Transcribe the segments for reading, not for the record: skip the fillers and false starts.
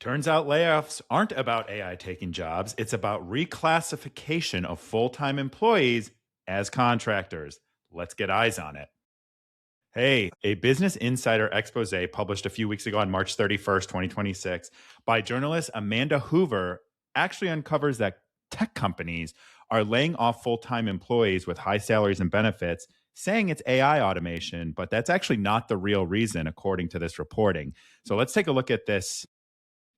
Turns out layoffs aren't about AI taking jobs. It's about reclassification of full-time employees as contractors. Let's get eyes on it. Hey, a Business Insider expose published a few weeks ago on March 31st, 2026 by journalist Amanda Hoover actually uncovers that tech companies are laying off full-time employees with high salaries and benefits, saying it's AI automation, but that's actually not the real reason, according to this reporting. So let's take a look at this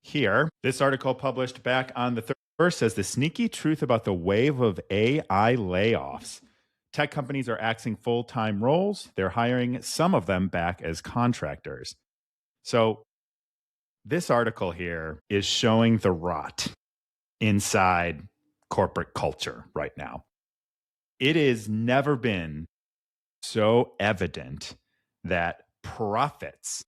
here. This article published back on the 1st says the sneaky truth about the wave of AI layoffs. Tech companies are axing full-time roles. They're hiring some of them back as contractors. So this article here is showing the rot inside corporate culture right now. It has never been so evident that profits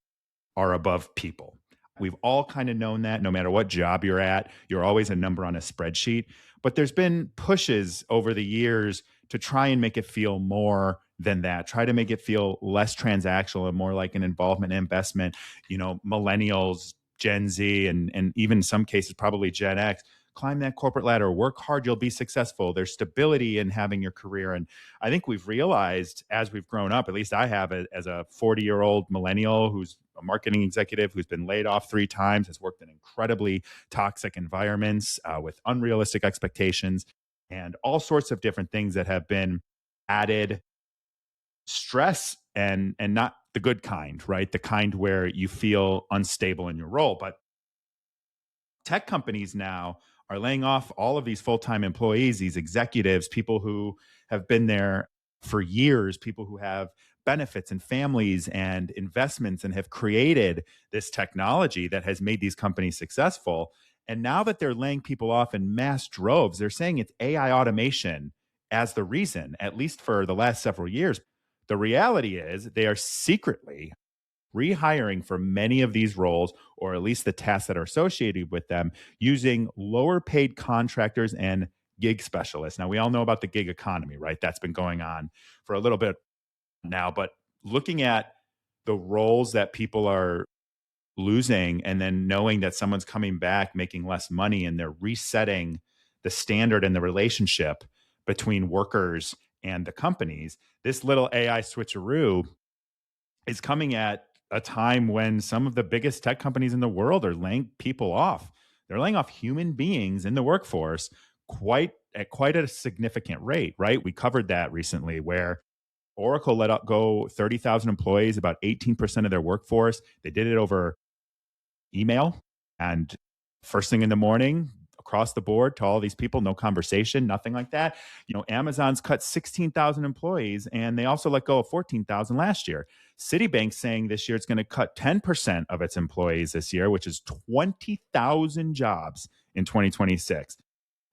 are above people. We've all kind of known that no matter what job you're at, you're always a number on a spreadsheet. But there's been pushes over the years to try and make it feel more than that, try to make it feel less transactional and more like an involvement and investment. You know, millennials, Gen Z, and even in some cases, probably Gen X, climb that corporate ladder, work hard, you'll be successful. There's stability in having your career. And I think we've realized as we've grown up, at least I have as a 40-year-old millennial who's a marketing executive who's been laid off 3 times, has worked in incredibly toxic environments with unrealistic expectations and all sorts of different things that have been added stress and not the good kind, right? The kind where you feel unstable in your role. But tech companies now are laying off all of these full-time employees, these executives, people who have been there for years, people who have benefits and families and investments and have created this technology that has made these companies successful. And now that they're laying people off in mass droves, they're saying it's AI automation as the reason, at least for the last several years. The reality is they are secretly rehiring for many of these roles, or at least the tasks that are associated with them, using lower paid contractors and gig specialists. Now, we all know about the gig economy, right? That's been going on for a little bit now, but looking at the roles that people are losing and then knowing that someone's coming back making less money and they're resetting the standard and the relationship between workers and the companies, this little AI switcheroo is coming at a time when some of the biggest tech companies in the world are laying people off. They're laying off human beings in the workforce at quite a significant rate, right? We covered that recently where Oracle let go 30,000 employees, about 18% of their workforce. They did it over email and first thing in the morning across the board to all these people, no conversation, nothing like that. You know, Amazon's cut 16,000 employees and they also let go of 14,000 last year. Citibank's saying this year it's going to cut 10% of its employees this year, which is 20,000 jobs in 2026.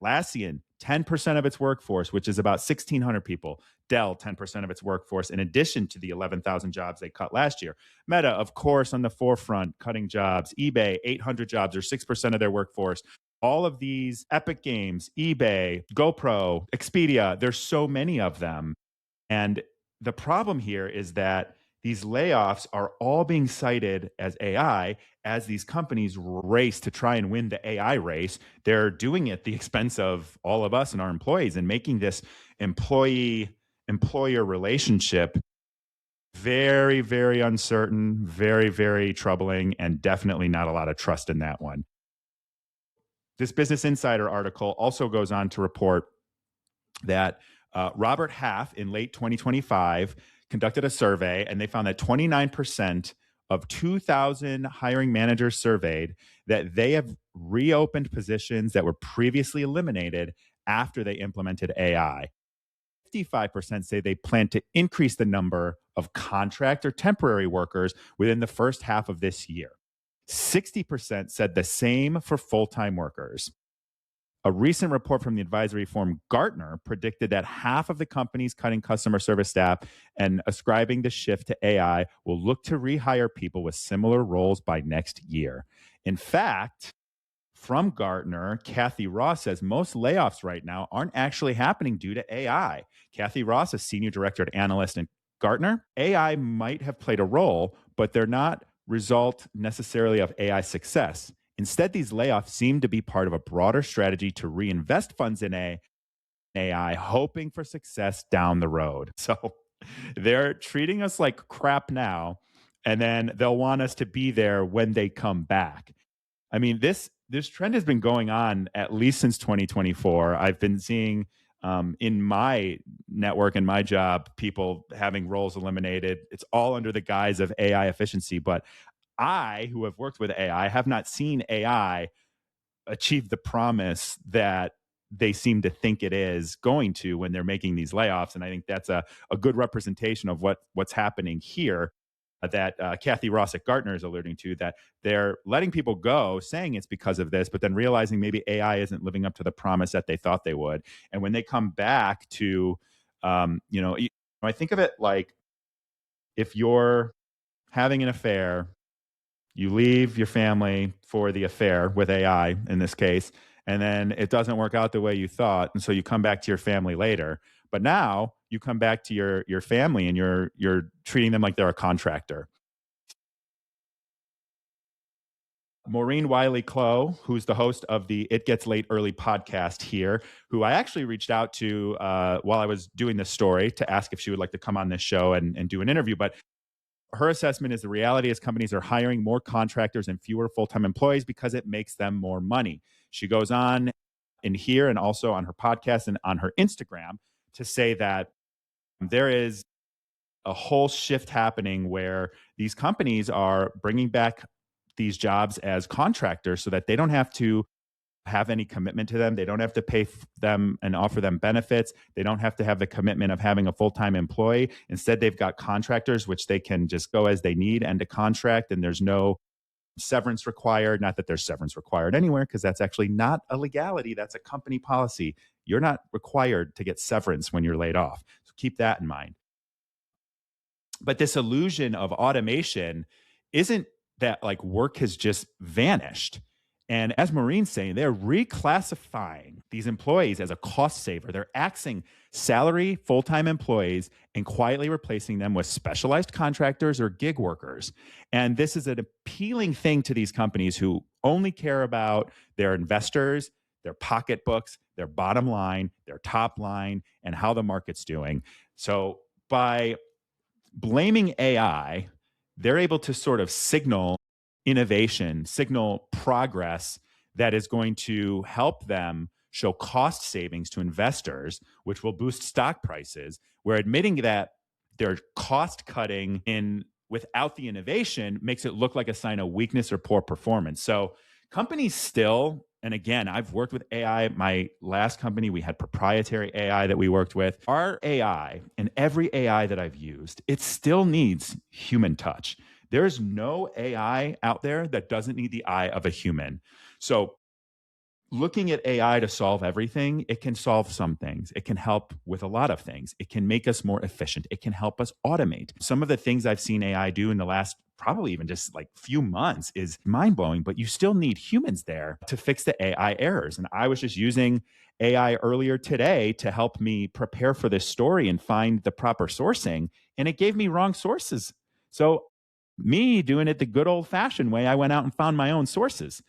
Atlassian, 10% of its workforce, which is about 1,600 people. Dell, 10% of its workforce, in addition to the 11,000 jobs they cut last year. Meta, of course, on the forefront, cutting jobs. eBay, 800 jobs, or 6% of their workforce. All of these Epic Games, eBay, GoPro, Expedia, there's so many of them. And the problem here is that these layoffs are all being cited as AI as these companies race to try and win the AI race. They're doing it at the expense of all of us and our employees and making this employee-employer relationship very, very uncertain, very, very troubling, and definitely not a lot of trust in that one. This Business Insider article also goes on to report that Robert Half in late 2025 conducted a survey and they found that 29% of 2,000 hiring managers surveyed that they have reopened positions that were previously eliminated after they implemented AI. 55% say they plan to increase the number of contract or temporary workers within the first half of this year. 60% said the same for full-time workers. A recent report from the advisory firm Gartner predicted that half of the companies cutting customer service staff and ascribing the shift to AI will look to rehire people with similar roles by next year. In fact, from Gartner, Kathy Ross says most layoffs right now aren't actually happening due to AI. Kathy Ross, a senior director at analyst in Gartner, AI might have played a role, but they're not result necessarily of AI success. Instead, these layoffs seem to be part of a broader strategy to reinvest funds in AI, hoping for success down the road. So they're treating us like crap now, and then they'll want us to be there when they come back. I mean, this trend has been going on at least since 2024. I've been seeing in my network and my job people having roles eliminated. It's all under the guise of AI efficiency. But I, who have worked with AI, have not seen AI achieve the promise that they seem to think it is going to when they're making these layoffs. And I think that's a good representation of what's happening here that Kathy Ross at Gartner is alluding to, that they're letting people go saying it's because of this, but then realizing maybe AI isn't living up to the promise that they thought they would. And when they come back to, I think of it like if you're having an affair, you leave your family for the affair with AI in this case, and then it doesn't work out the way you thought, and so you come back to your family later. But now you come back to your family and you're treating them like they're a contractor. Maureen Wiley Clow, who's the host of the It Gets Late Early podcast here, who I actually reached out to while I was doing this story to ask if she would like to come on this show and do an interview. But her assessment is the reality is companies are hiring more contractors and fewer full-time employees because it makes them more money. She goes on in here and also on her podcast and on her Instagram to say that there is a whole shift happening where these companies are bringing back these jobs as contractors so that they don't have to have any commitment to them. They don't have to pay them and offer them benefits. They don't have to have the commitment of having a full-time employee. Instead, they've got contractors, which they can just go as they need and a contract, and there's no severance required. Not that there's severance required anywhere, because that's actually not a legality. That's a company policy. You're not required to get severance when you're laid off. So keep that in mind. But this illusion of automation isn't that like work has just vanished. And as Maureen's saying, they're reclassifying these employees as a cost saver. They're axing salary full-time employees and quietly replacing them with specialized contractors or gig workers. And this is an appealing thing to these companies who only care about their investors, their pocketbooks, their bottom line, their top line, and how the market's doing. So by blaming AI, they're able to sort of signal innovation, signal progress that is going to help them show cost savings to investors, which will boost stock prices. We're admitting that their cost cutting in without the innovation makes it look like a sign of weakness or poor performance. So companies still, and again, I've worked with AI. My last company, we had proprietary AI that we worked with. Our AI and every AI that I've used, it still needs human touch. There's no AI out there that doesn't need the eye of a human. So looking at AI to solve everything, it can solve some things. It can help with a lot of things. It can make us more efficient. It can help us automate. Some of the things I've seen AI do in the last probably even just like few months is mind-blowing, but you still need humans there to fix the AI errors. And I was just using AI earlier today to help me prepare for this story and find the proper sourcing, and it gave me wrong sources. So me doing it the good old-fashioned way, I went out and found my own sources.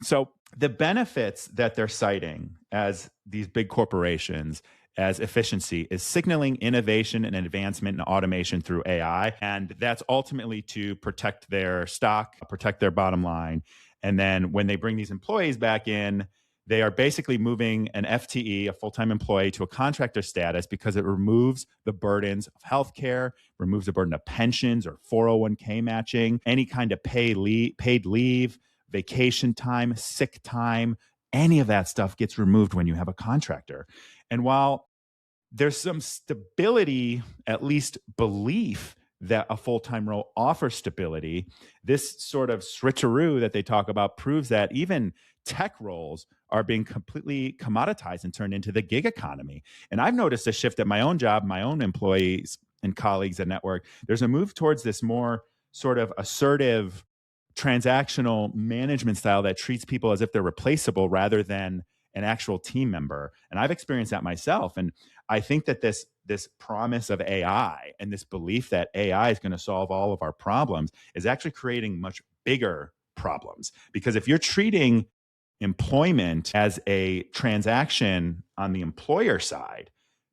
So the benefits that they're citing as these big corporations as efficiency is signaling innovation and advancement and automation through AI. And that's ultimately to protect their stock, protect their bottom line. And then when they bring these employees back in, they are basically moving an FTE, a full-time employee, to a contractor status because it removes the burdens of healthcare, removes the burden of pensions or 401k matching, any kind of paid leave, vacation time, sick time, any of that stuff gets removed when you have a contractor. And while there's some stability, at least belief that a full-time role offers stability, this sort of switcheroo that they talk about proves that even tech roles are being completely commoditized and turned into the gig economy. And I've noticed a shift at my own job, my own employees and colleagues at Network. There's a move towards this more sort of assertive, transactional management style that treats people as if they're replaceable rather than an actual team member. And I've experienced that myself. And I think that this promise of AI and this belief that AI is going to solve all of our problems is actually creating much bigger problems. Because if you're treating employment as a transaction on the employer side,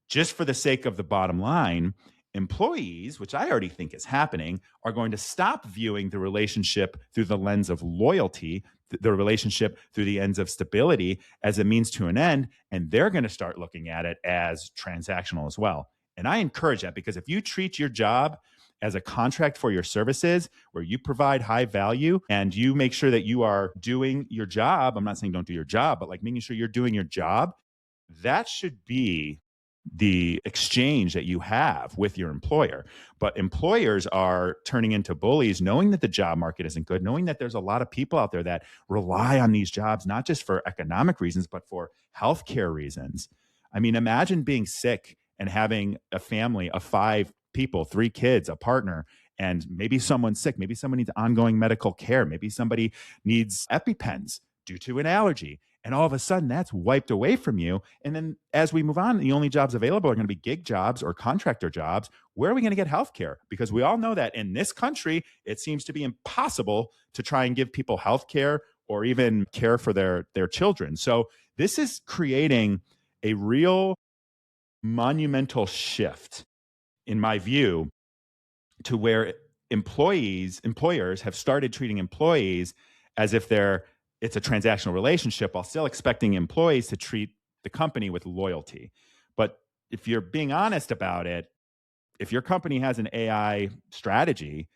just for the sake of the bottom line, employees, which I already think is happening, are going to stop viewing the relationship through the lens of loyalty, the relationship through the ends of stability as a means to an end. And they're going to start looking at it as transactional as well. And I encourage that, because if you treat your job as a contract for your services where you provide high value and you make sure that you are doing your job, I'm not saying don't do your job, but like making sure you're doing your job, that should be the exchange that you have with your employer. But employers are turning into bullies, knowing that the job market isn't good, knowing that there's a lot of people out there that rely on these jobs, not just for economic reasons, but for healthcare reasons. I mean, imagine being sick and having a family of 5 people, 3 kids, a partner, and maybe someone's sick, maybe someone needs ongoing medical care, maybe somebody needs EpiPens due to an allergy. And all of a sudden that's wiped away from you. And then as we move on, the only jobs available are going to be gig jobs or contractor jobs. Where are we going to get healthcare? Because we all know that in this country, it seems to be impossible to try and give people healthcare or even care for their children. So this is creating a real monumental shift, in my view, to where employers have started treating employees as if it's a transactional relationship, while still expecting employees to treat the company with loyalty. But if you're being honest about it, if your company has an AI strategy,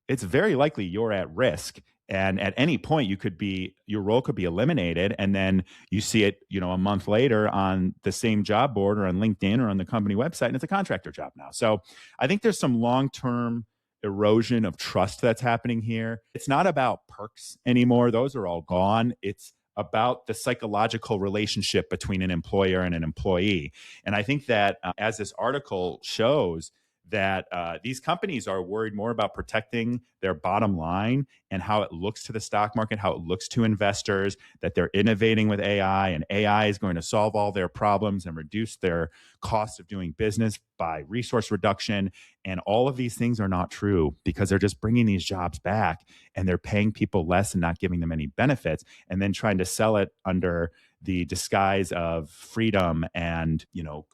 it's very likely you're at risk. And at any point, your role could be eliminated, and then you see it, a month later on the same job board or on LinkedIn or on the company website, and it's a contractor job now. So I think there's some long-term erosion of trust that's happening here. It's not about perks anymore; those are all gone. It's about the psychological relationship between an employer and an employee. And I think that as this article shows, that these companies are worried more about protecting their bottom line and how it looks to the stock market, how it looks to investors, that they're innovating with AI, and AI is going to solve all their problems and reduce their cost of doing business by resource reduction. And all of these things are not true, because they're just bringing these jobs back and they're paying people less and not giving them any benefits, and then trying to sell it under the disguise of freedom. And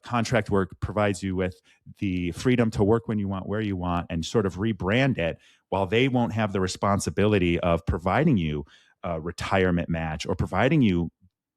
contract work provides you with the freedom to work when you want, where you want, and sort of rebrand it, while they won't have the responsibility of providing you a retirement match or providing you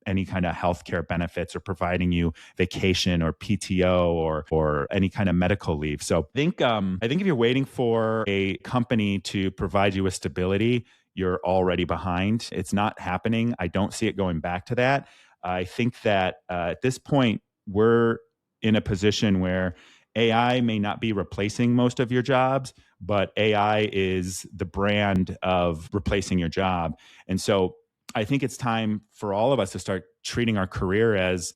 any kind of healthcare benefits or providing you vacation or PTO or any kind of medical leave. So I think if you're waiting for a company to provide you with stability, you're already behind. It's not happening. I don't see it going back to that. I think that at this point, we're in a position where AI may not be replacing most of your jobs, but AI is the brand of replacing your job. And so I think it's time for all of us to start treating our career as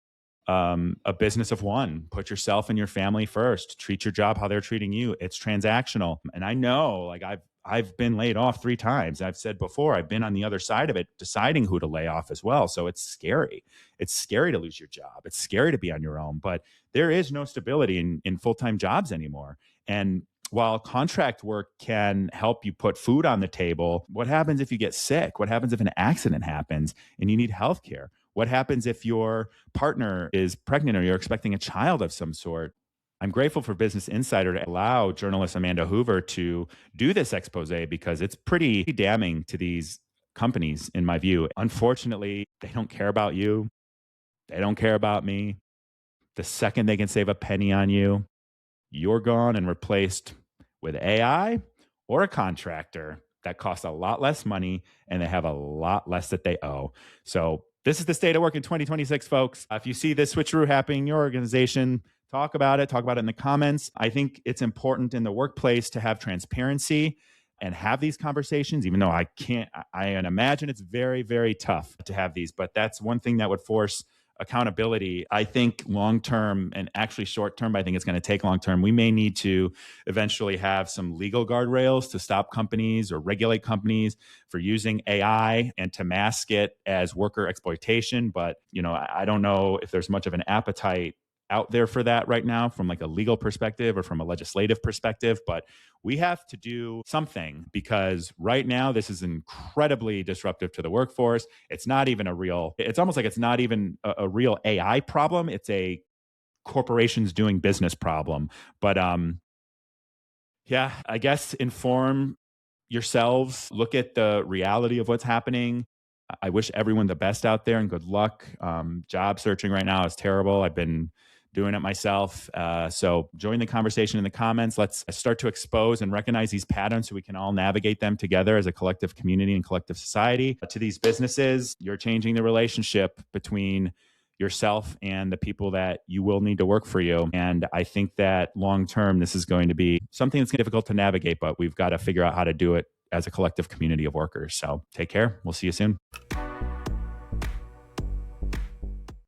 a business of one. Put yourself and your family first. Treat your job how they're treating you. It's transactional. And I know, like, I've been laid off 3 times. I've said before, I've been on the other side of it, deciding who to lay off as well. So it's scary. It's scary to lose your job. It's scary to be on your own. But there is no stability in full-time jobs anymore. And while contract work can help you put food on the table, what happens if you get sick? What happens if an accident happens and you need health care? What happens if your partner is pregnant or you're expecting a child of some sort? I'm grateful for Business Insider to allow journalist Amanda Hoover to do this expose, because it's pretty damning to these companies, in my view. Unfortunately, they don't care about you. They don't care about me. The second they can save a penny on you, you're gone and replaced with AI or a contractor that costs a lot less money and they have a lot less that they owe. So this is the state of work in 2026, folks. If you see this switcheroo happening in your organization, talk about it in the comments. I think it's important in the workplace to have transparency and have these conversations, even though I imagine it's very, very tough to have these, but that's one thing that would force accountability. I think long-term, and actually short-term, I think it's going to take long-term. We may need to eventually have some legal guardrails to stop companies or regulate companies for using AI and to mask it as worker exploitation. But, I don't know if there's much of an appetite out there for that right now from like a legal perspective or from a legislative perspective, but we have to do something because right now this is incredibly disruptive to the workforce. It's not even it's almost like it's not even a real AI problem. It's a corporations doing business problem. But yeah, I guess inform yourselves, look at the reality of what's happening. I wish everyone the best out there and good luck. Job searching right now is terrible. I've been doing it myself. So join the conversation in the comments. Let's start to expose and recognize these patterns so we can all navigate them together as a collective community and collective society. To these businesses, you're changing the relationship between yourself and the people that you will need to work for you. And I think that long term, this is going to be something that's difficult to navigate, but we've got to figure out how to do it as a collective community of workers. So take care. We'll see you soon.